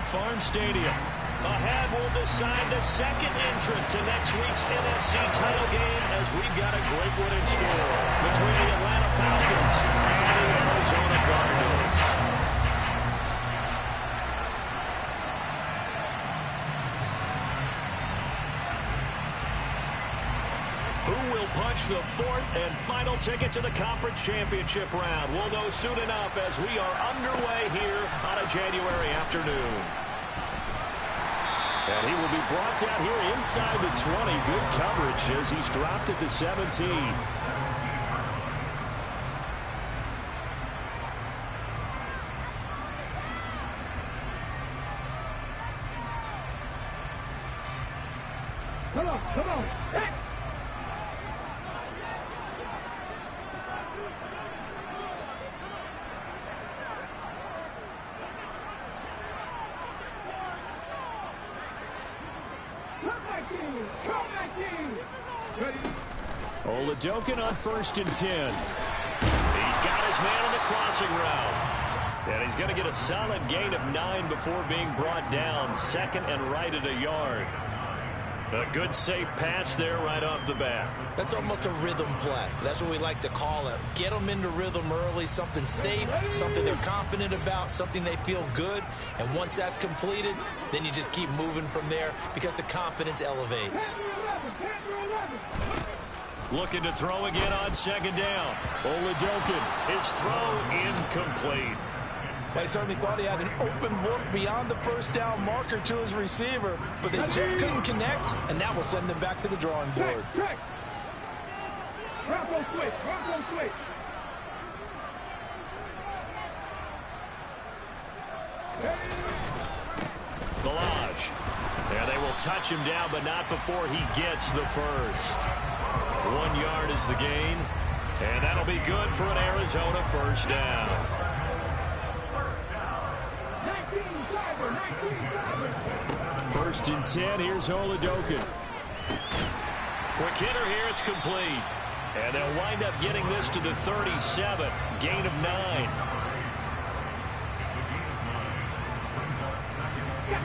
Farm Stadium. Ahead will decide the second entrant to next week's NFC title game, as we've got a great one in store between the Atlanta Falcons and the Arizona Cardinals. Who will punch the fourth and final ticket to the conference championship round? We'll know soon enough as we are underway here on a January afternoon. And he will be brought down here inside the 20. Good coverage as he's dropped at the 17. Come on. Hey. Oladokin on 1st and 10. He's got his man on the crossing route. And he's going to get a solid gain of 9 before being brought down. 2nd and right at a yard. A good safe pass there right off the bat. That's almost a rhythm play. That's what we like to call it. Get them into rhythm early, something safe, something they're confident about, something they feel good. And once that's completed, then you just keep moving from there because the confidence elevates. Looking to throw again on 2nd down. Oladokin, his throw incomplete. They certainly thought he had an open look beyond the 1st down marker to his receiver, but they just couldn't connect, and that will send them back to the drawing board. Switch. Balaj. And they will touch him down, but not before he gets the first. 1 yard is the gain, and that'll be good for an Arizona 1st down. 1st and 10, here's Oladokin. Quick hitter here, it's complete. And they'll wind up getting this to the 37, gain of 9.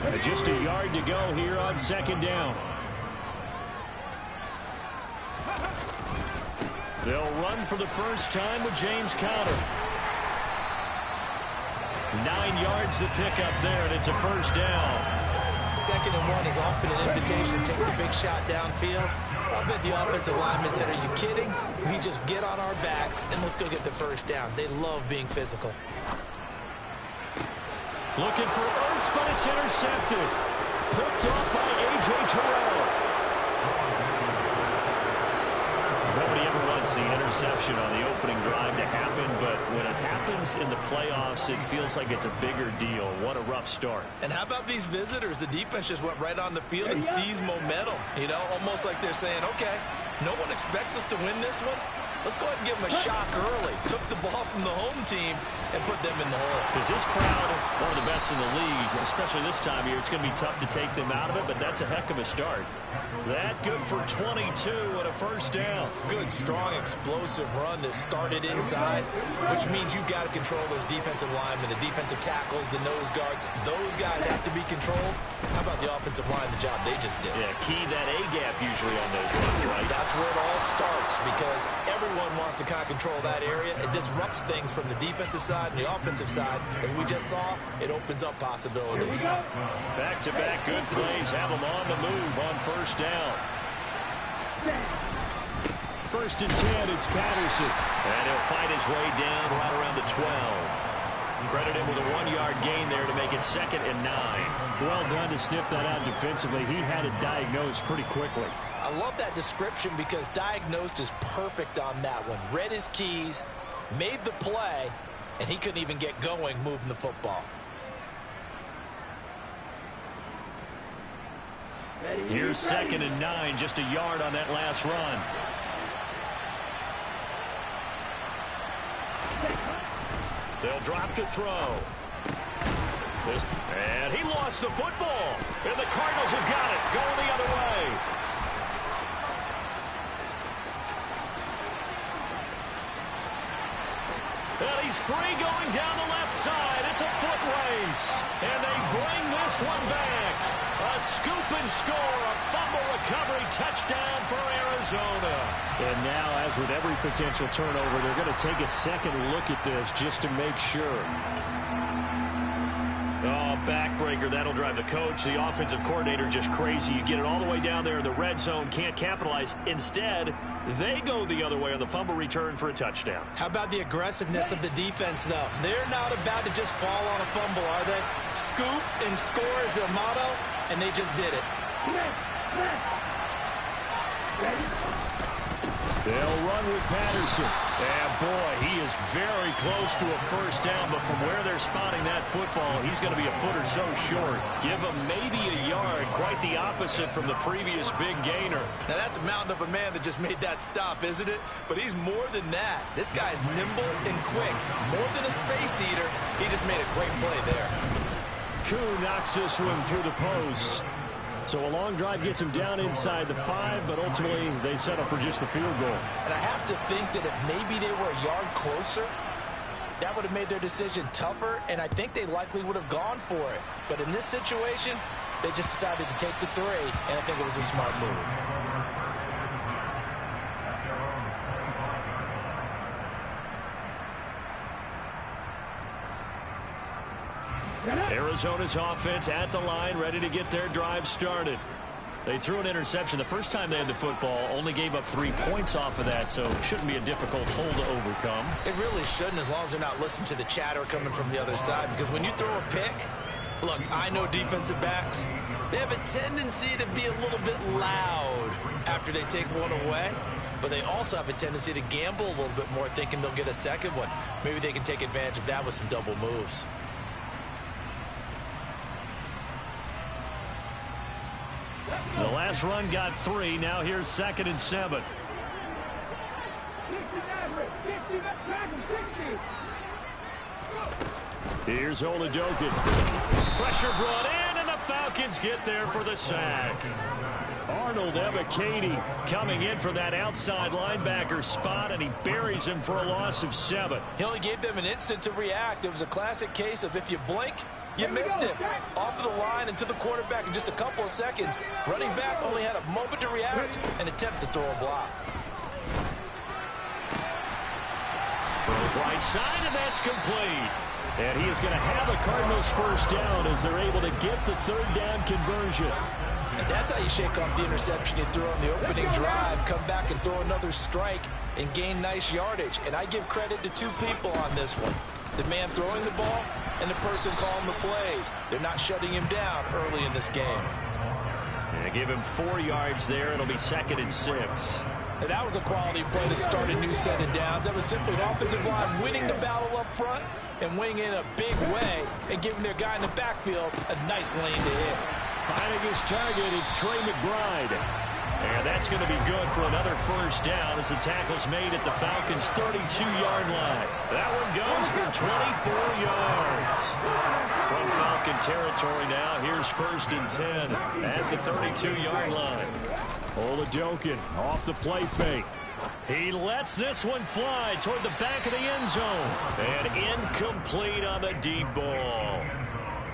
And just a yard to go here on 2nd down. They'll run for the first time with James Conner. 9 yards to pick up there, and it's a 1st down. 2nd and 1 is often an invitation to take the big shot downfield. I bet the offensive lineman said, are you kidding? We just get on our backs and let's go get the 1st down. They love being physical. Looking for Ertz, but it's intercepted. Picked off by A.J. Terrell. Nobody ever wants the interception on the opening drive to happen, but when it happens in the playoffs, it feels like it's a bigger deal. What a rough start. And how about these visitors? The defense just went right on the field and seized momentum. You know, almost like they're saying, okay, no one expects us to win this one. Let's go ahead and give them a shock early. Took the ball from the home team and put them in the hole. Because this crowd, one of the best in the league, especially this time of year, it's going to be tough to take them out of it, but that's a heck of a start. That good for 22 and a 1st down. Good, strong, explosive run that started inside, which means you've got to control those defensive linemen, the defensive tackles, the nose guards. Those guys have to be controlled. How about the offensive line, the job they just did? Yeah, key that A-gap usually on those runs, right? That's where it all starts because everyone wants to kind of control that area. It disrupts things from the defensive side and the offensive side. As we just saw, it opens up possibilities. Back-to-back good plays have them on the move on 1st down. 1st and 10, it's Patterson. And he'll fight his way down right around the 12. Credit him with a 1-yard gain there to make it 2nd and 9. Well done to sniff that out defensively. He had it diagnosed pretty quickly. I love that description because diagnosed is perfect on that one. Read his keys, made the play, and he couldn't even get going moving the football. Here's 2nd and 9, just a yard on that last run. They'll drop to throw. And he lost the football. And the Cardinals have got it, going the other way. And he's free going down the left side. It's a foot race. And they bring this one back. A scoop and score. A fumble recovery touchdown for Arizona. And now, as with every potential turnover, they're going to take a second look at this just to make sure. Oh, backbreaker. That'll drive the coach. The offensive coordinator just crazy. You get it all the way down there in the red zone. Can't capitalize. Instead, they go the other way on the fumble return for a touchdown. How about the aggressiveness of the defense, though? They're not about to just fall on a fumble, are they? Scoop and score is their motto, and they just did it. They'll run with Patterson. And, boy, he is very close to a first down, but from where they're spotting that football, he's going to be a foot or so short. Give him maybe a yard, quite the opposite from the previous big gainer. Now, that's a mountain of a man that just made that stop, isn't it? But he's more than that. This guy's nimble and quick. More than a space eater, he just made a great play there. Koo knocks this one through the post. So a long drive gets him down inside the 5, but ultimately they settle for just the field goal. And I have to think that if maybe they were a yard closer, that would have made their decision tougher, and I think they likely would have gone for it. But in this situation, they just decided to take the 3, and I think it was a smart move. Arizona's offense at the line, ready to get their drive started. They threw an interception the first time they had the football, only gave up 3 points off of that, so it shouldn't be a difficult hole to overcome. It really shouldn't, as long as they're not listening to the chatter coming from the other side, because when you throw a pick, look, I know defensive backs, they have a tendency to be a little bit loud after they take one away, but they also have a tendency to gamble a little bit more, thinking they'll get a second one. Maybe they can take advantage of that with some double moves. The last run got 3. Now here's 2nd and 7. Here's Oladokin. Pressure brought in, and the Falcons get there for the sack. Arnold Ebiketie coming in for that outside linebacker spot, and he buries him for a loss of 7. He only gave them an instant to react. It was a classic case of if you blink, you missed him. Off of the line and to the quarterback in just a couple of seconds. Running back only had a moment to react and attempt to throw a block. Throws right side, and that's complete. And he is going to have the Cardinals first down as they're able to get the 3rd down conversion. And that's how you shake off the interception you threw on the opening drive, come back and throw another strike and gain nice yardage. And I give credit to 2 people on this one. The man throwing the ball and the person calling the plays. They're not shutting him down early in this game. Yeah, give him 4 yards there. It'll be 2nd and 6. And that was a quality play to start a new set of downs. That was simply an offensive line winning the battle up front and winning in a big way and giving their guy in the backfield a nice lane to hit. Finding his target, it's Trey McBride. And that's going to be good for another first down as the tackle's made at the Falcons' 32-yard line. That one goes for 24 yards. From Falcon territory now, here's 1st and 10 at the 32-yard line. Oladokin off the play fake. He lets this one fly toward the back of the end zone. And incomplete on the deep ball.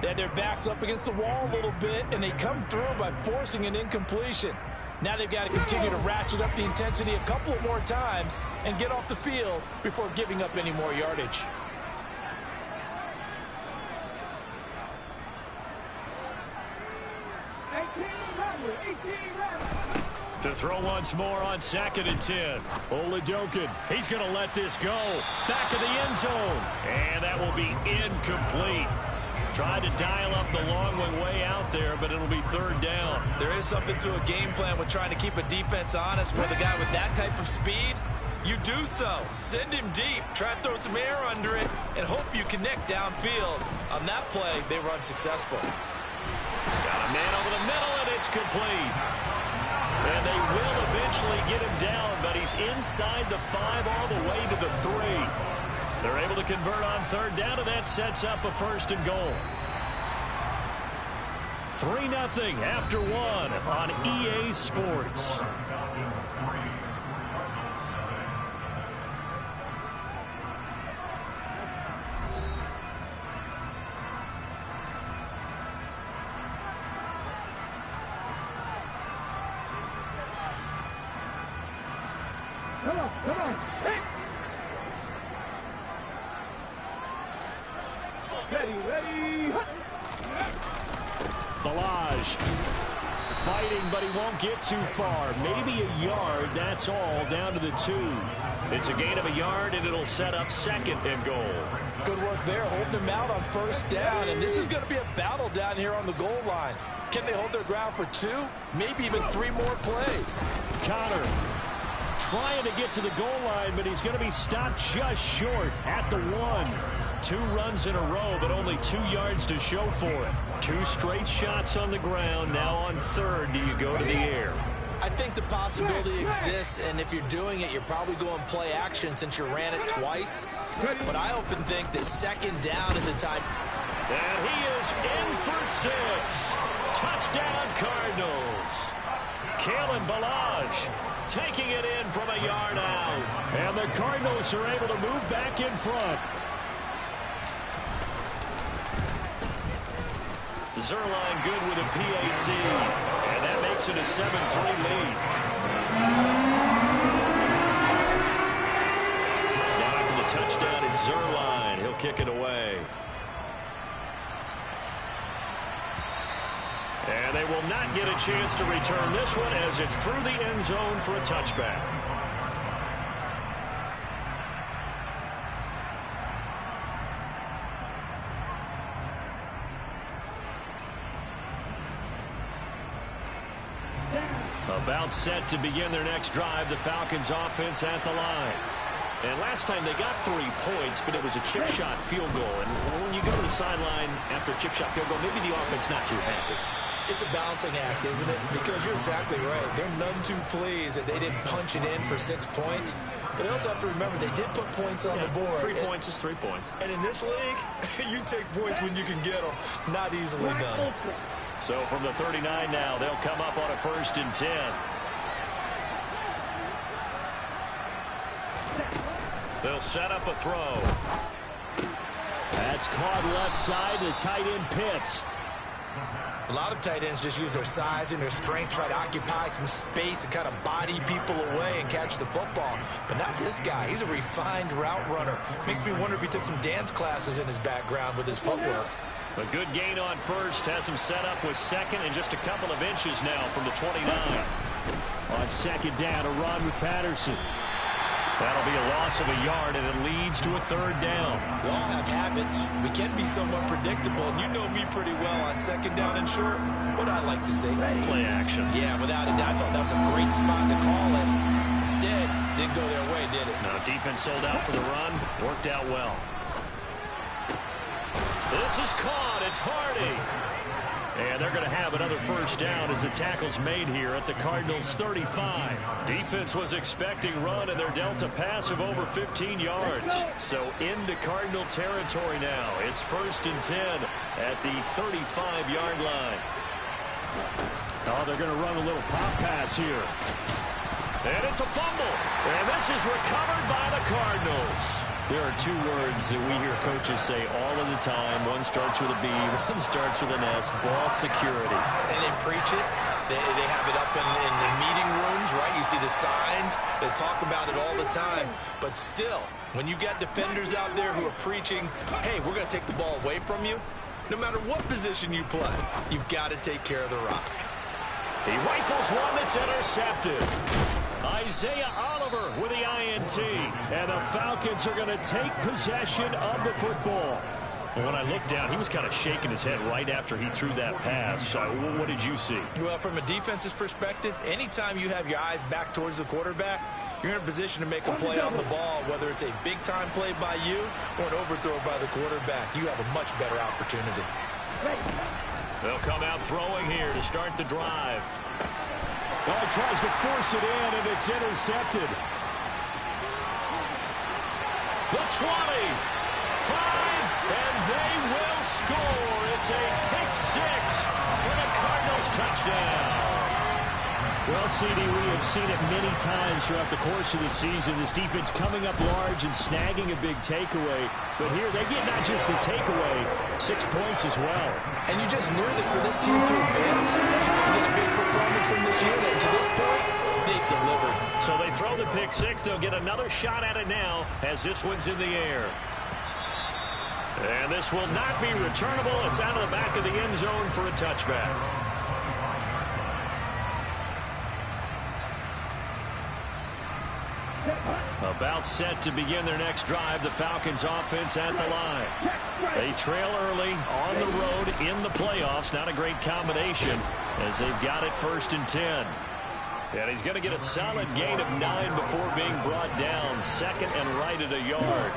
They had their backs up against the wall a little bit, and they come through by forcing an incompletion. Now they've got to continue to ratchet up the intensity a couple of more times and get off the field before giving up any more yardage. To throw once more on 2nd and 10. Oladokin, he's going to let this go. Back of the end zone. And that will be incomplete. Tried to dial up the long way out there, but it'll be 3rd down. There is something to a game plan with trying to keep a defense honest. With a guy with that type of speed, you do so. Send him deep, try to throw some air under it, and hope you connect downfield. On that play, they were unsuccessful. Got a man over the middle, and it's complete. And they will eventually get him down, but he's inside the 5 all the way to the 3. They're able to convert on 3rd down, and that sets up a 1st and goal. 3-0 after 1 on EA Sports. Come on. Hey. Ready. Balaj fighting, but he won't get too far. Maybe a yard, that's all, down to the 2. It's a gain of a yard, and it'll set up 2nd and goal. Good work there, holding them out on 1st down, and this is going to be a battle down here on the goal line. Can they hold their ground for 2? Maybe even 3 more plays. Connor trying to get to the goal line, but he's going to be stopped just short at the 1. 2 runs in a row, but only 2 yards to show for it. 2 straight shots on the ground. Now on 3rd, do you go to the air? I think the possibility exists, and if you're doing it, you're probably going play action since you ran it twice. But I often think that 2nd down is a time. And he is in for 6. Touchdown, Cardinals. Kalen Balaj taking it in from a yard out. And the Cardinals are able to move back in front. Zerline good with a PAT, and that makes it a 7-3 lead. Now after the touchdown, it's Zerline. He'll kick it away. And they will not get a chance to return this one as it's through the end zone for a touchback. About set to begin their next drive, the Falcons offense at the line. And last time they got 3 points, but it was a chip shot field goal. And when you go to the sideline after a chip shot field goal, maybe the offense not too happy. It's a balancing act, isn't it? Because you're exactly right. They're none too pleased that they didn't punch it in for 6 points. But they also have to remember they did put points on the board. 3 points is 3 points. And in this league, you take points when you can get them. Not easily done. So from the 39 now, they'll come up on a 1st and 10. They'll set up a throw. That's caught left side. The tight end Pitts. A lot of tight ends just use their size and their strength, try to occupy some space and kind of body people away and catch the football. But not this guy. He's a refined route runner. Makes me wonder if he took some dance classes in his background with his footwork. A good gain on 1st. Has him set up with 2nd and just a couple of inches now from the 29. On 2nd down, a run with Patterson. That'll be a loss of a yard, and it leads to a 3rd down. We all have habits. We can be somewhat predictable, and you know me pretty well on 2nd down and short. What I like to say? Play action. Yeah, without a doubt. I thought that was a great spot to call it. Instead, didn't go their way, did it? No, defense sold out for the run. Worked out well. This is caught. It's Hardy. And they're going to have another 1st down as the tackle's made here at the Cardinals' 35. Defense was expecting run, and they're dealt a pass of over 15 yards. So into Cardinal territory now. It's 1st and 10 at the 35-yard line. Oh, they're going to run a little pop pass here. And it's a fumble. And this is recovered by the Cardinals. There are 2 words that we hear coaches say all of the time. One starts with a B, one starts with an S, ball security. And they preach it. They have it up in the meeting rooms, right? You see the signs. They talk about it all the time. But still, when you've got defenders out there who are preaching, hey, we're going to take the ball away from you, no matter what position you play, you've got to take care of the rock. He rifles one that's intercepted. Isaiah Oliver with the INT. And the Falcons are going to take possession of the football. But when I looked down, he was kind of shaking his head right after he threw that pass. What did you see? Well, from a defense's perspective, anytime you have your eyes back towards the quarterback, you're in a position to make a play on the ball, whether it's a big-time play by you or an overthrow by the quarterback. You have a much better opportunity. They'll come out throwing here to start the drive. Well, he tries to force it in, and it's intercepted. The 20, 5, and they will score. It's a pick 6 for the Cardinals touchdown. Well, CD, we have seen it many times throughout the course of the season. This defense coming up large and snagging a big takeaway. But here, they get not just the takeaway, 6 points as well. And you just knew that for this team to advance, they had to get a big performance from this unit. And to this point, they've delivered. So So they throw the pick six. They'll get another shot at it now as this one's in the air. And this will not be returnable. It's out of the back of the end zone for a touchback. About set to begin their next drive, the Falcons offense at the line. They trail early on the road in the playoffs. Not a great combination as they've got it 1st and 10. And he's going to get a solid gain of 9 before being brought down. 2nd and right at a yard.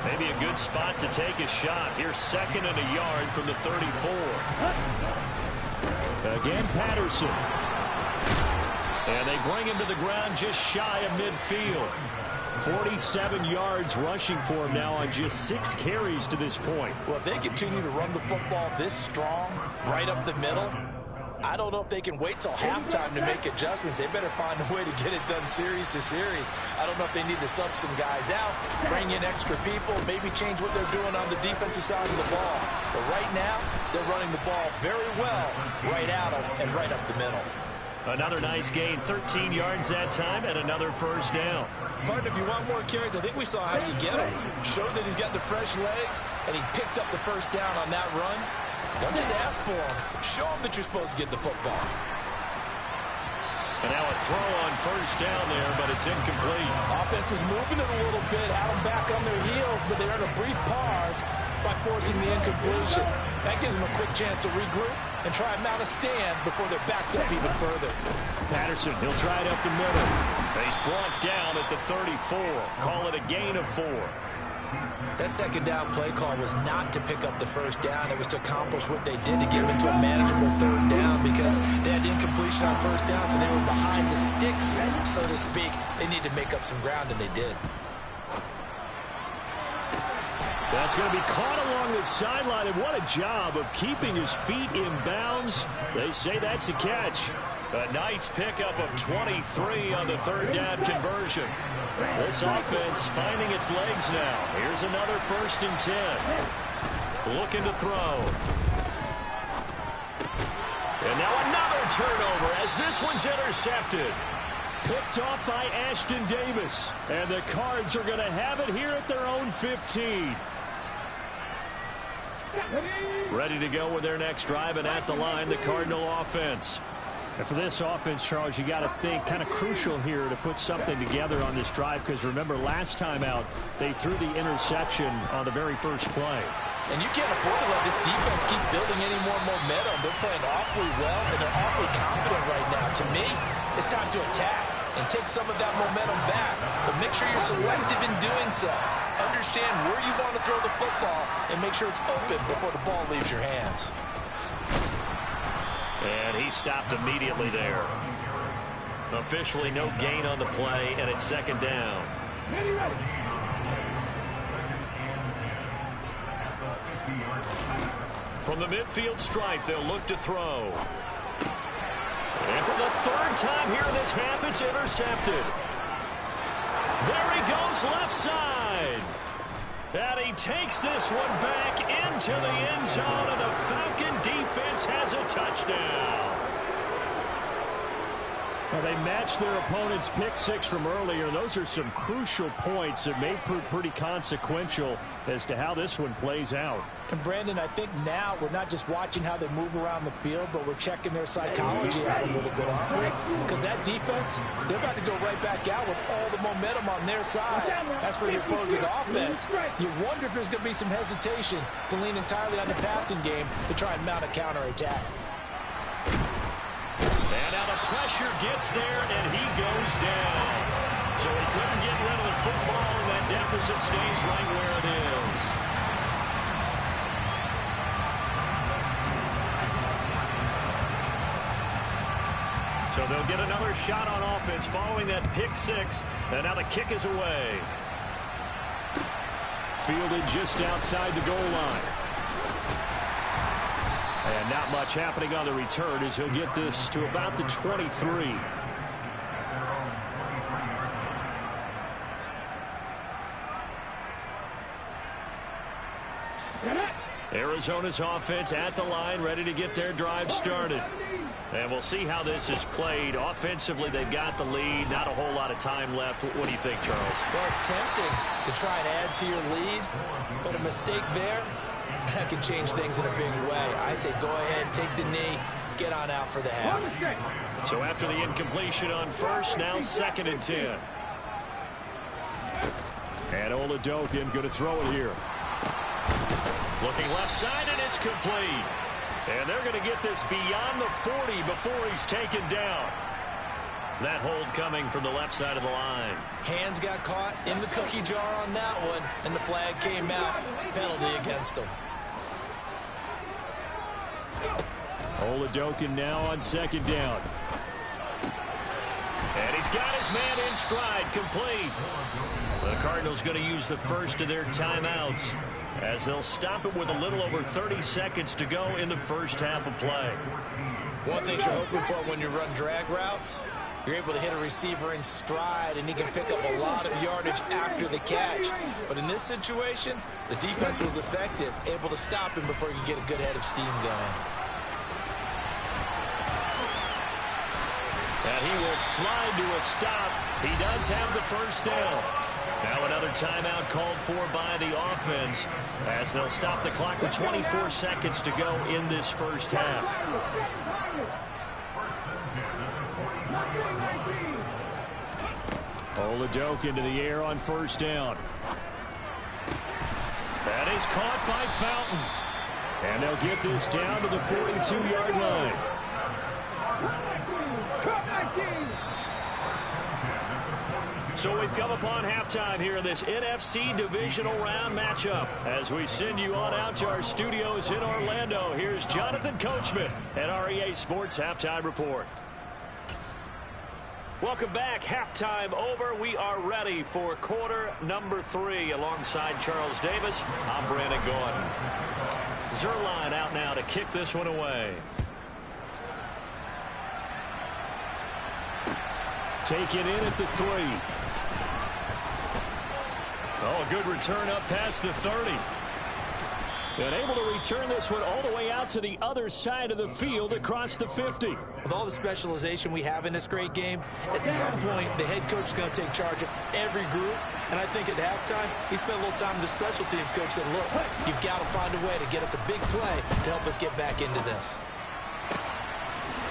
Maybe a good spot to take a shot. Here's 2nd and a yard from the 34. Again, Patterson. And they bring him to the ground just shy of midfield. 47 yards rushing for him now on just 6 carries to this point. Well, if they continue to run the football this strong, right up the middle, I don't know if they can wait till halftime to make adjustments. They better find a way to get it done series to series. I don't know if they need to sub some guys out, bring in extra people, maybe change what they're doing on the defensive side of the ball. But right now, they're running the ball very well right at them and right up the middle. Another nice gain, 13 yards that time, and another 1st down. Partner, if you want more carries, I think we saw how you get him. Showed that he's got the fresh legs, and he picked up the 1st down on that run. Don't just ask for him. Show him that you're supposed to get the football. And now a throw on 1st down there, but it's incomplete. Offense was moving it a little bit, had them back on their heels, but they earned a brief pause by forcing the incompletion. That gives them a quick chance to regroup and try and mount a stand before they're backed up even further. Patterson, he'll try it up the middle. He's brought down at the 34. Call it a gain of 4. That 2nd down play call was not to pick up the 1st down. It was to accomplish what they did to get into a manageable 3rd down because they had incompletion on 1st down, so they were behind the sticks, so to speak. They needed to make up some ground, and they did. That's going to be caught along the sideline, and what a job of keeping his feet in bounds. They say that's a catch. A nice pickup of 23 on the 3rd down conversion. This offense finding its legs now. Here's another 1st and 10. Looking to throw. And now another turnover as this one's intercepted. Picked off by Ashton Davis. And the Cards are going to have it here at their own 15. Ready to go with their next drive, and at the line, the Cardinal offense. And for this offense, Charles, you got to think kind of crucial here to put something together on this drive, because remember last time out they threw the interception on the very first play. And you can't afford to let this defense keep building any more momentum. They're playing awfully well, and they're awfully confident right now. To me, it's time to attack and take some of that momentum back. But make sure you're selective in doing so. Understand where you want to throw the football and make sure it's open before the ball leaves your hands. And he stopped immediately there. Officially no gain on the play, and it's 2nd down. From the midfield stripe, they'll look to throw. And for the 3rd time here in this half, it's intercepted. There he goes left side. And he takes this one back into the end zone, and the Falcon defense has a touchdown. Well, they matched their opponent's pick 6 from earlier. Those are some crucial points that may prove pretty consequential as to how this one plays out. And Brandon, I think now we're not just watching how they move around the field, but we're checking their psychology out a little bit, aren't we? Because that defense, they're about to go right back out with all the momentum on their side. As for the opposing offense, you wonder if there's going to be some hesitation to lean entirely on the passing game to try and mount a counterattack. And now the pressure gets there, and he goes down. So he couldn't get rid of the football, and that deficit stays right where it is. So they'll get another shot on offense following that pick 6, and now the kick is away. Fielded just outside the goal line. And not much happening on the return as he'll get this to about the 23. Arizona's offense at the line, ready to get their drive started. And we'll see how this is played. Offensively, they've got the lead. Not a whole lot of time left. What do you think, Charles? Well, it's tempting to try and add to your lead, but a mistake there, that can change things in a big way. I say go ahead, take the knee, get on out for the half. So after the incompletion on first, now 2nd and 10. And Oladokin going to throw it here. Looking left side, and it's complete. And they're going to get this beyond the 40 before he's taken down. That hold coming from the left side of the line. Hands got caught in the cookie jar on that one, and the flag came out. Penalty against him. Oladokin now on 2nd down. And he's got his man in stride, complete. The Cardinals going to use the first of their timeouts as they'll stop it with a little over 30 seconds to go in the first half of play. One thing you're hoping for when you run drag routes, you're able to hit a receiver in stride, and he can pick up a lot of yardage after the catch. But in this situation, the defense was effective, able to stop him before he could get a good head of steam going. And he will slide to a stop. He does have the first down. Now another timeout called for by the offense as they'll stop the clock with 24 seconds to go in this first half. Oladokin to the air on first down. That is caught by Fountain. And they'll get this down to the 42-yard line. So we've come upon halftime here in this NFC divisional round matchup. As we send you on out to our studios in Orlando, here's Jonathan Coachman at REA Sports Halftime Report. Welcome back. Halftime over. We are ready for quarter number 3 alongside Charles Davis. I'm Brandon Gordon. Zerline out now to kick this one away. Take it in at the 3. Oh, a good return up past the 30. And able to return this one all the way out to the other side of the field across the 50. With all the specialization we have in this great game, at some point the head coach is going to take charge of every group. And I think at halftime, he spent a little time with the special teams coach said, look, you've got to find a way to get us a big play to help us get back into this.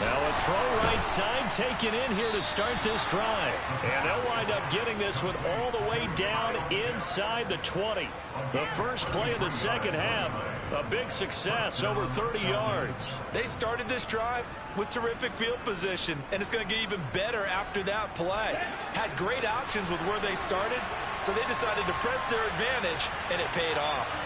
Now a throw right side taken in here to start this drive. And they'll wind up getting this one all the way down inside the 20. The first play of the second half, a big success, over 30 yards. They started this drive with terrific field position, and it's going to get even better after that play. Had great options with where they started, so they decided to press their advantage, and it paid off.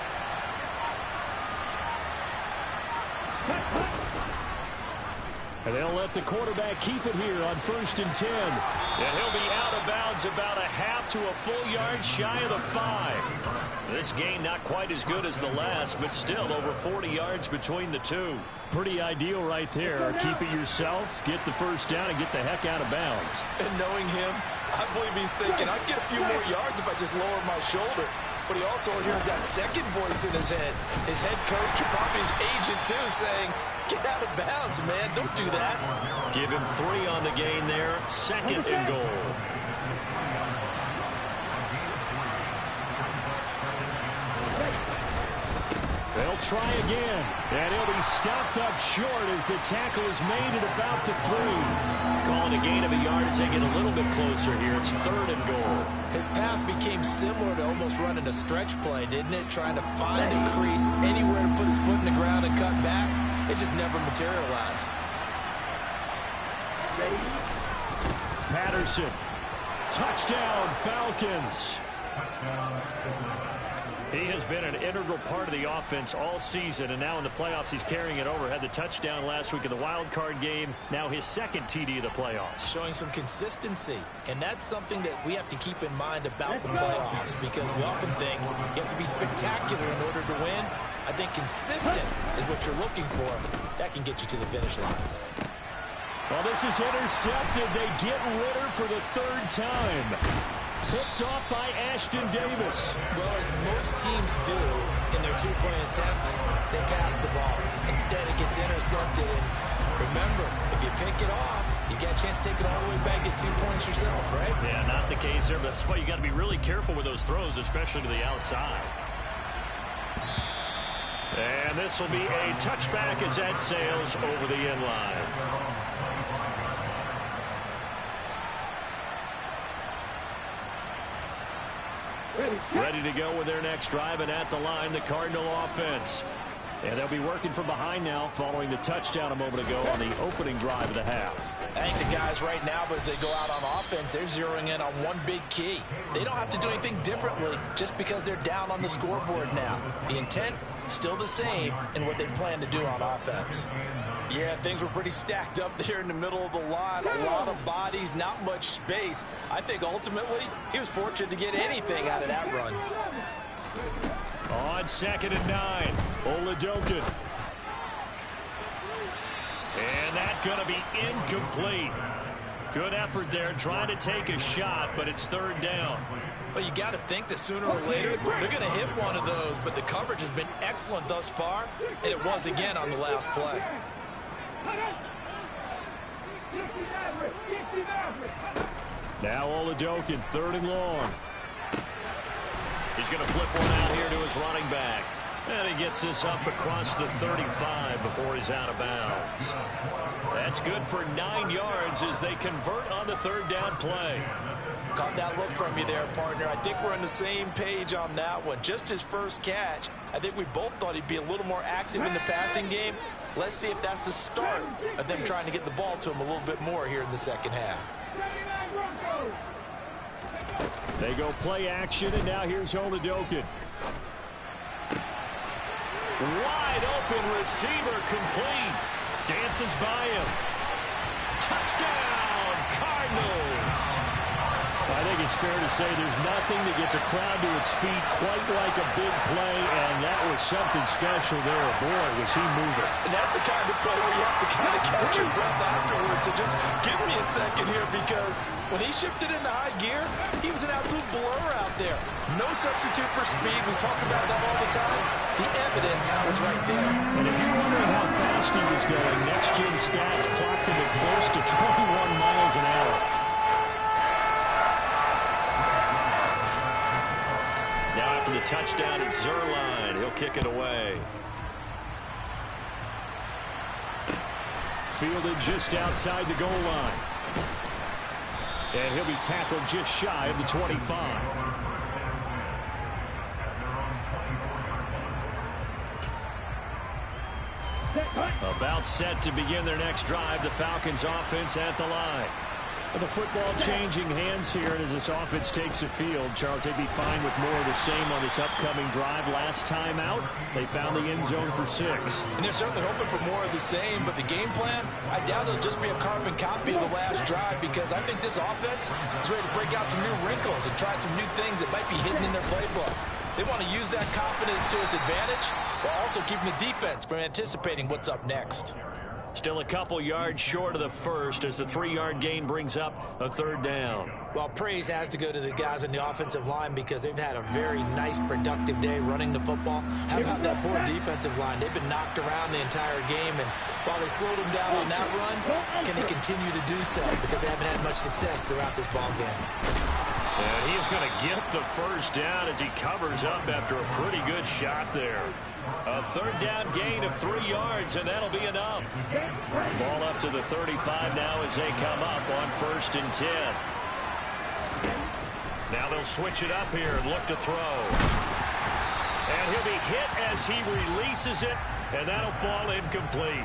And they'll let the quarterback keep it here on 1st and 10. And he'll be out of bounds about a half to a full yard shy of the 5. This game not quite as good as the last, but still over 40 yards between the two. Pretty ideal right there. Keep it yourself, get the first down, and get the heck out of bounds. And knowing him, I believe he's thinking, I'd get a few more yards if I just lower my shoulder. But he also hears that second voice in his head. His head coach, or probably his agent too, saying, get out of bounds, man. Don't do that. Give him 3 on the gain there. 2nd and goal. They'll try again. And he'll be stopped up short as the tackle is made at about the 3. Calling a gain of a yard as they get a little bit closer here. It's 3rd and goal. His path became similar to almost running a stretch play, didn't it? Trying to find a crease anywhere to put his foot in the ground and cut back. It just never materialized. Patterson. Touchdown, Falcons. He has been an integral part of the offense all season, and now in the playoffs he's carrying it over. Had the touchdown last week in the wild card game. Now his 2nd TD of the playoffs. Showing some consistency, and that's something that we have to keep in mind about the playoffs, because we often think you have to be spectacular in order to win. I think consistent is what you're looking for. That can get you to the finish line. Well, this is intercepted. They get Ritter for the 3rd time. Picked off by Ashton Davis. Well, as most teams do in their two-point attempt, they pass the ball. Instead, it gets intercepted. And remember, if you pick it off, you get a chance to take it all the way back, get 2 points yourself, right? Yeah, not the case there, but that's why you got to be really careful with those throws, especially to the outside. And this will be a touchback as that sails over the end line. Ready to go with their next drive, and at the line, the Cardinal offense. And they'll be working from behind now following the touchdown a moment ago on the opening drive of the half. I think the guys right now, as they go out on offense, they're zeroing in on one big key. They don't have to do anything differently just because they're down on the scoreboard now. The intent, still the same in what they plan to do on offense. Yeah, things were pretty stacked up there in the middle of the line. A lot of bodies, not much space. I think ultimately he was fortunate to get anything out of that run. On 2nd and 9, Oladokin. And that's going to be incomplete. Good effort there trying to take a shot, but it's 3rd down. Well, you got to think that sooner or later they're going to hit one of those, but the coverage has been excellent thus far, and it was again on the last play. Now Oladokin, 3rd and long. He's going to flip one out here to his running back. And he gets this up across the 35 before he's out of bounds. That's good for 9 yards as they convert on the 3rd down play. Caught that look from you there, partner. I think we're on the same page on that one. Just his first catch. I think we both thought he'd be a little more active in the passing game. Let's see if that's the start of them trying to get the ball to him a little bit more here in the second half. They go play action, and now here's Oladokin. Wide open receiver, complete. Dances by him. Touchdown, Cardinals. I think it's fair to say there's nothing that gets a crowd to its feet quite like a big play, and that was something special there. Boy, was he moving. And that's the kind of play where you have to kind of catch your breath afterwards. So just give me a second here, because when he shifted into high gear, he was an absolute blur out there. No substitute for speed. We talk about that all the time. The evidence was right there. And if you're wondering how fast he was going, next-gen stats clocked him at close to 21 miles an hour. Now after the touchdown, it's Zerline. He'll kick it away. Fielded just outside the goal line. And he'll be tackled just shy of the 25. About set to begin their next drive. The Falcons offense at the line. And the football changing hands here, and as this offense takes the field, Charles, they'd be fine with more of the same on this upcoming drive. Last time out, they found the end zone for 6. And they're certainly hoping for more of the same, but the game plan, I doubt it'll just be a carbon copy of the last drive, because I think this offense is ready to break out some new wrinkles and try some new things that might be hidden in their playbook. They want to use that confidence to its advantage, while also keeping the defense from anticipating what's up next. Still a couple yards short of the first as the 3-yard gain brings up a 3rd down. Well, praise has to go to the guys on the offensive line, because they've had a very nice, productive day running the football. How about that poor defensive line? They've been knocked around the entire game, and while they slowed them down on that run, can they continue to do so? Because they haven't had much success throughout this ball game. And he's going to get the first down as he covers up after a pretty good shot there. A 3rd down gain of 3 yards, and that'll be enough. Ball up to the 35 now as they come up on 1st and 10. Now they'll switch it up here and look to throw. And he'll be hit as he releases it, and that'll fall incomplete.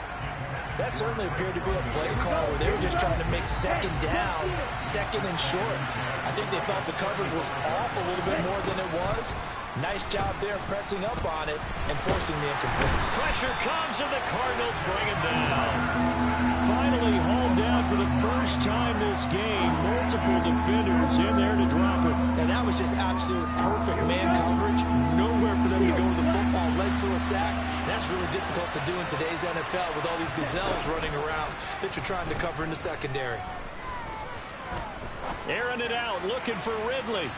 That certainly appeared to be a play call where they were just trying to make 2nd down, 2nd and short. I think they thought the coverage was off a little bit more than it was. Nice job there pressing up on it and forcing the incomplete. Pressure comes, and the Cardinals bring him down. Finally hauled down for the first time this game. Multiple defenders in there to drop it. And that was just absolute perfect man coverage. Nowhere for them to go with the football. Led to a sack. And that's really difficult to do in today's NFL with all these gazelles running around that you're trying to cover in the secondary. Airing it out, looking for Ridley.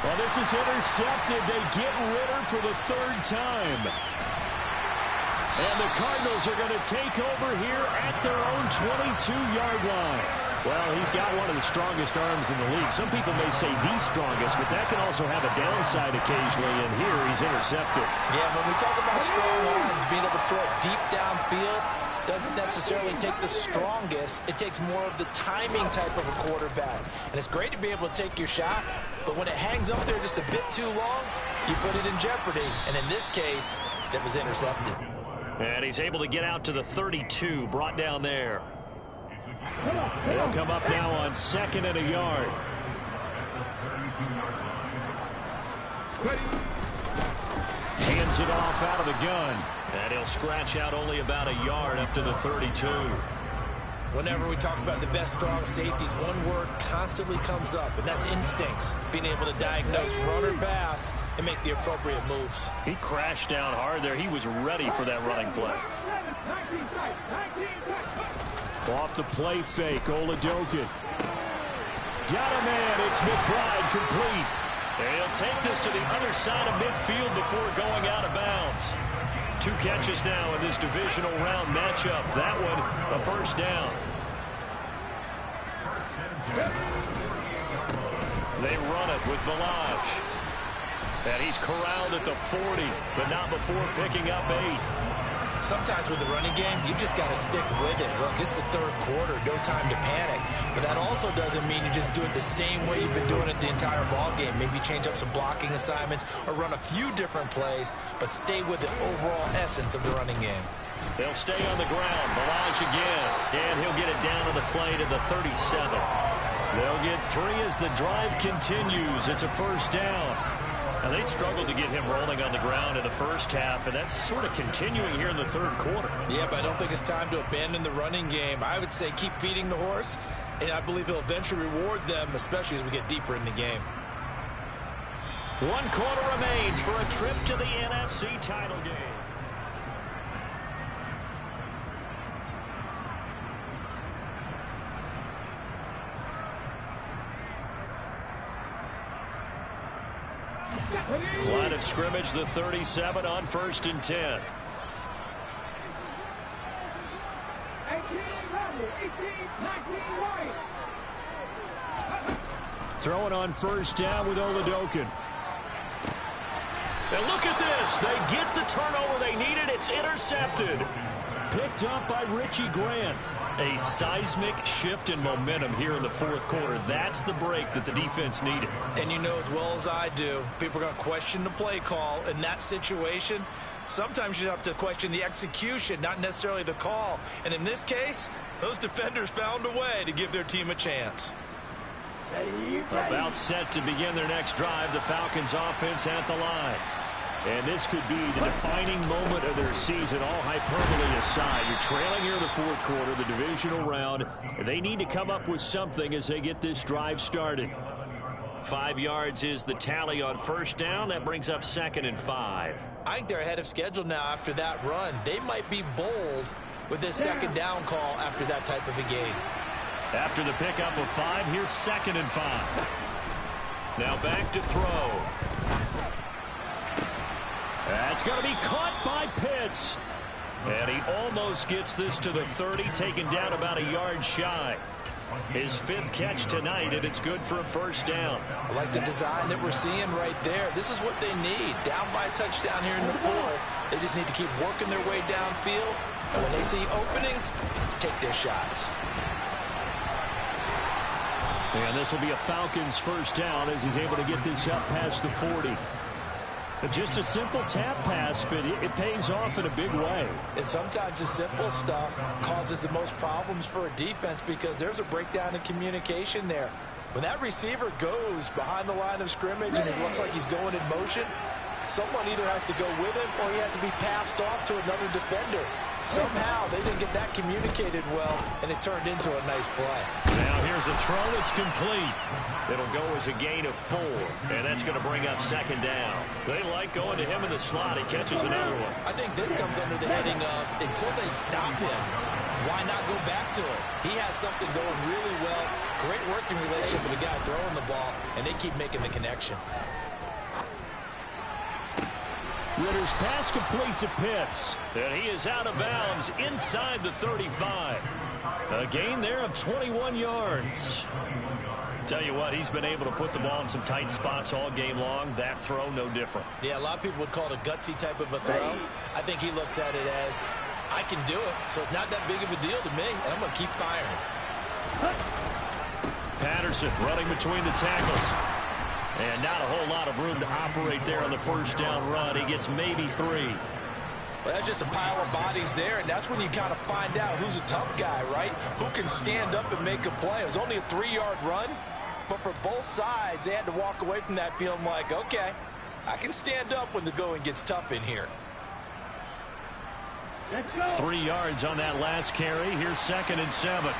Well, this is intercepted. They get Ritter for the third time. And the Cardinals are going to take over here at their own 22-yard line. Well, he's got one of the strongest arms in the league. Some people may say the strongest, but that can also have a downside occasionally, and here he's intercepted. Yeah, when we talk about strong arms, being able to throw it deep downfield doesn't necessarily take the strongest. It takes more of the timing type of a quarterback. And it's great to be able to take your shot, but when it hangs up there just a bit too long, you put it in jeopardy. And in this case, it was intercepted. And he's able to get out to the 32, brought down there. They'll come up now on 2nd and a yard. Hands it off out of the gun. And he'll scratch out only about a yard up to the 32. Whenever we talk about the best strong safeties, one word constantly comes up, and that's instincts. Being able to diagnose run or pass and make the appropriate moves. He crashed down hard there. He was ready for that running play. Off the play fake, Oladokun. Got a man. It's McBride complete. And he'll take this to the other side of midfield before going out of bounds. 2 catches now in this divisional round matchup. That one, a first down. They run it with Balaj. And he's corralled at the 40, but not before picking up 8. Sometimes with the running game, you've just got to stick with it. Look, it's the third quarter, no time to panic. But that also doesn't mean you just do it the same way you've been doing it the entire ball game. Maybe change up some blocking assignments or run a few different plays, but stay with the overall essence of the running game. They'll stay on the ground. Balaj again, and he'll get it down to the play to the 37. They'll get 3 as the drive continues. It's a first down. Now, they struggled to get him rolling on the ground in the first half, and that's sort of continuing here in the third quarter. Yeah, but I don't think it's time to abandon the running game. I would say keep feeding the horse, and I believe he'll eventually reward them, especially as we get deeper in the game. 1 quarter remains for a trip to the NFC title game. Line of scrimmage, the 37 on 1st and 10. Throwing on first down with Oladokun. And look at this. They get the turnover they needed. It's intercepted. Picked up by Richie Grant. A seismic shift in momentum here in the fourth quarter. That's the break that the defense needed. And you know as well as I do, people are going to question the play call. In that situation, sometimes you have to question the execution, not necessarily the call. And in this case, those defenders found a way to give their team a chance. About set to begin their next drive, the Falcons offense at the line. And this could be the defining moment of their season, all hyperbole aside. You're trailing here in the fourth quarter, the divisional round. They need to come up with something as they get this drive started. 5 yards is the tally on first down. That brings up 2nd and 5. I think they're ahead of schedule now after that run. They might be bold with this second down call after that type of a game. After the pickup of 5, here's 2nd and 5. Now back to throw. That's going to be caught by Pitts. And he almost gets this to the 30, taken down about a yard shy. His 5th catch tonight, and it's good for a first down. I like the design that we're seeing right there. This is what they need. Down by a touchdown here in the fourth. They just need to keep working their way downfield. And when they see openings, take their shots. And this will be a Falcons first down as he's able to get this up past the 40. Just a simple tap pass, but it pays off in a big way. And sometimes the simple stuff causes the most problems for a defense because there's a breakdown in communication there. When that receiver goes behind the line of scrimmage and it looks like he's going in motion, someone either has to go with him or he has to be passed off to another defender. Somehow they didn't get that communicated well, and it turned into a nice play. Now here's a throw that's complete. It'll go as a gain of 4, and that's going to bring up 2nd down. They like going to him in the slot. He catches another one. I think this comes under the heading of until they stop him, why not go back to it? He has something going really well. Great working relationship with the guy throwing the ball, and they keep making the connection. Ritter's pass completes to Pitts, and he is out of bounds inside the 35. A gain there of 21 yards. Tell you what, he's been able to put the ball in some tight spots all game long. That throw, no different. Yeah, a lot of people would call it a gutsy type of a throw. I think he looks at it as, I can do it, so it's not that big of a deal to me, and I'm going to keep firing. Patterson running between the tackles. And not a whole lot of room to operate there on the first down run. He gets maybe 3. Well, that's just a pile of bodies there, and that's when you kind of find out who's a tough guy, right? Who can stand up and make a play. It was only a 3-yard run, but for both sides, they had to walk away from that feeling like, okay, I can stand up when the going gets tough in here. 3 yards on that last carry. Here's 2nd and 7.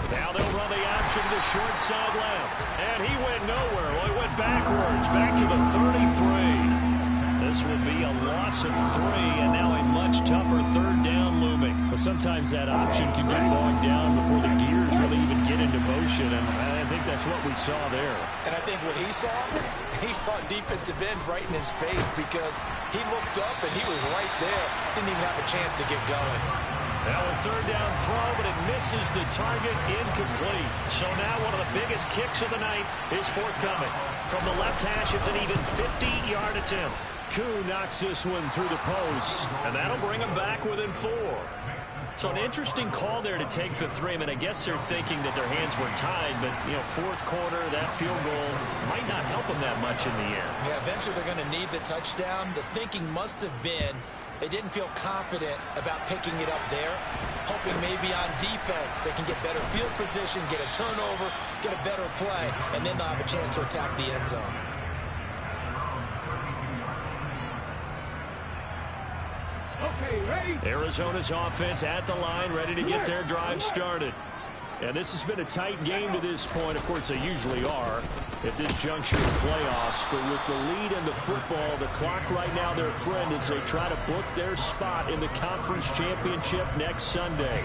Now they'll run the option to the short side left. And he went nowhere. Well, he went backwards, back to the 33. This will be a loss of 3, and now a much tougher 3rd down looming. But sometimes that option can get bogged down before the gears really even get into motion, and I think that's what we saw there. And I think what he saw defensive end right in his face, because he looked up and he was right there. Didn't even have a chance to get going. Now a 3rd down throw, but it misses the target, incomplete. So now one of the biggest kicks of the night is forthcoming. From the left hash, it's an even 50-yard attempt. Koo knocks this one through the post, and that'll bring him back within 4. So an interesting call there to take the 3. I mean, I guess they're thinking that their hands were tied, but, you know, 4th quarter, that field goal might not help them that much in the air. Yeah, eventually they're going to need the touchdown. The thinking must have been they didn't feel confident about picking it up there, hoping maybe on defense they can get better field position, get a turnover, get a better play, and then they'll have a chance to attack the end zone. Okay, ready? Arizona's offense at the line, ready to get their drive started. And this has been a tight game to this point. Of course, they usually are at this juncture of playoffs. But with the lead in the football, the clock right now their friend as they try to book their spot in the conference championship next Sunday.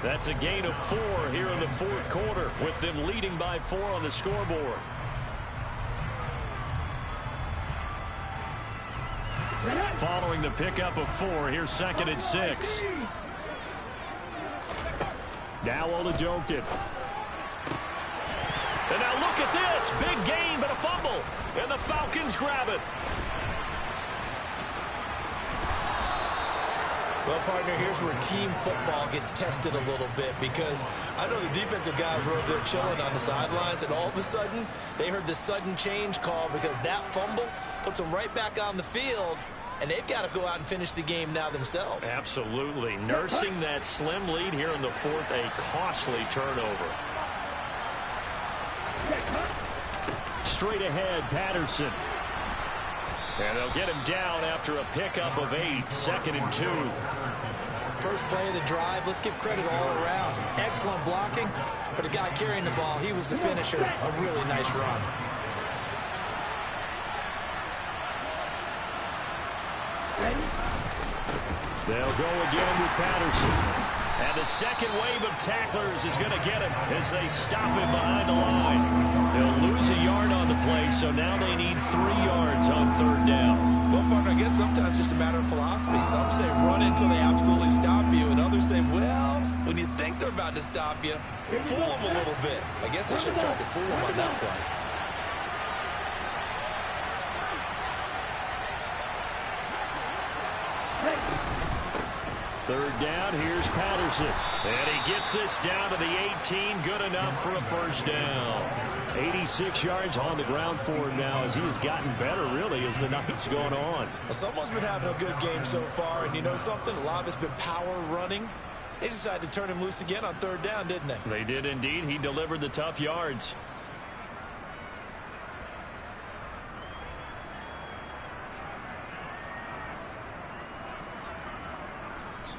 That's a gain of 4 here in the 4th quarter, with them leading by 4 on the scoreboard. Following the pickup of 4, here's 2nd and 6. Now Oladokun. And now look at this. Big gain, but a fumble. And the Falcons grab it. Well, partner, here's where team football gets tested a little bit, because I know the defensive guys were over there chilling on the sidelines, and all of a sudden they heard the sudden change call because that fumble puts them right back on the field. And they've got to go out and finish the game now themselves. Absolutely. Nursing that slim lead here in the 4th, a costly turnover. Straight ahead, Patterson. And they'll get him down after a pickup of 8, 2nd and 2. First play of the drive, let's give credit all around. Excellent blocking, but the guy carrying the ball, he was the finisher. A really nice run. They'll go again with Patterson. And the second wave of tacklers is going to get him as they stop him behind the line. They'll lose a yard on the play, so now they need 3 yards on 3rd down. Well, partner, I guess sometimes it's just a matter of philosophy. Some say run until they absolutely stop you, and others say, well, when you think they're about to stop you, fool them a little bit. I guess they should have tried to fool them on that play. Third down, here's Patterson. And he gets this down to the 18, good enough for a first down. 86 yards on the ground for him now as he has gotten better, really, as the night's going on. Well, someone's been having a good game so far, and you know something? A lot of it's been power running. They decided to turn him loose again on 3rd down, didn't they? They did indeed. He delivered the tough yards.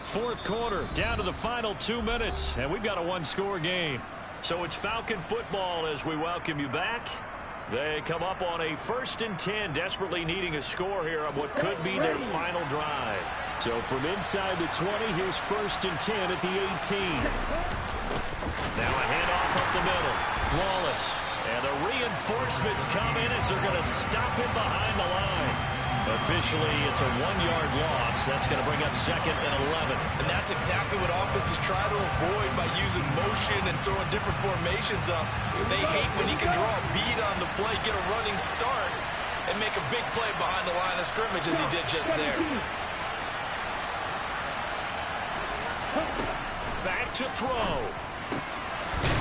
Fourth quarter, down to the final 2 minutes, and we've got a one-score game. So it's Falcon football as we welcome you back. They come up on a 1st and 10, desperately needing a score here on what could be their final drive. So from inside the 20, here's 1st and 10 at the 18. Now a handoff up the middle. Wallace. And the reinforcements come in as they're going to stop him behind the line. Officially, it's a 1-yard loss. That's going to bring up 2nd and 11. And that's exactly what offenses try to avoid by using motion and throwing different formations up. They hate when you can draw a bead on the play, get a running start, and make a big play behind the line of scrimmage as he did just there. Back to throw.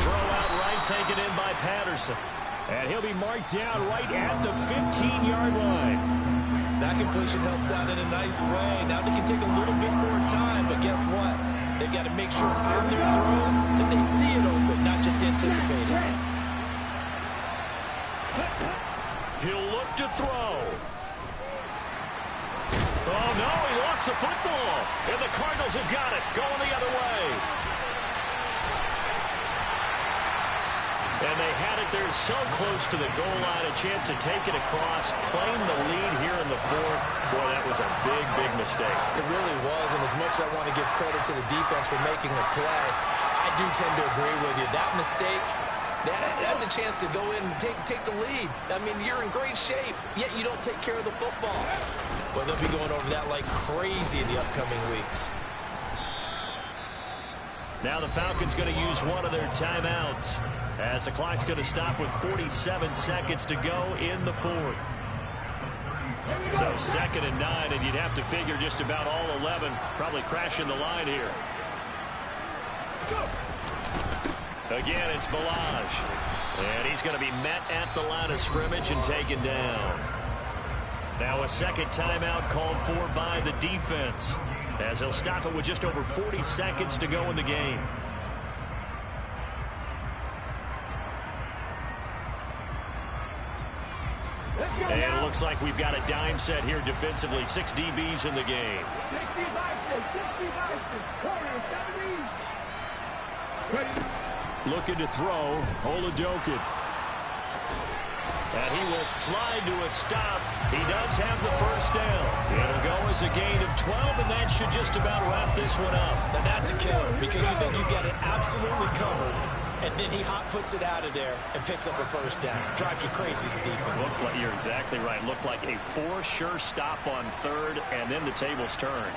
Throw out right, taken in by Patterson. And he'll be marked down right at the 15-yard line. That completion helps out in a nice way. Now they can take a little bit more time, but guess what? They've got to make sure on their throws that they see it open, not just anticipate it. He'll look to throw. Oh, no, he lost the football. And the Cardinals have got it, going the other way. And they had it there so close to the goal line, a chance to take it across, claim the lead here in the 4th. Boy, that was a big, big mistake. It really was, and as much as I want to give credit to the defense for making the play, I do tend to agree with you. That mistake, that's a chance to go in and take the lead. I mean, you're in great shape, yet you don't take care of the football. Well, they'll be going over that like crazy in the upcoming weeks. Now the Falcons going to use one of their timeouts, as the clock's going to stop with 47 seconds to go in the 4th. So 2nd and 9, and you'd have to figure just about all 11 probably crashing the line here. Again, it's Balaj. And he's going to be met at the line of scrimmage and taken down. Now a second timeout called for by the defense, as they'll stop it with just over 40 seconds to go in the game. And it looks like we've got a dime set here defensively. 6 DBs in the game. Looking to throw, Oladokin. And he will slide to a stop. He does have the first down. It'll go as a gain of 12, and that should just about wrap this one up. Now that's a killer, because you think you've got it absolutely covered, and then he hot foots it out of there and picks up a first down. Drives you crazy as a defense. You're exactly right. Looked like a 4 sure stop on 3rd, and then the tables turned.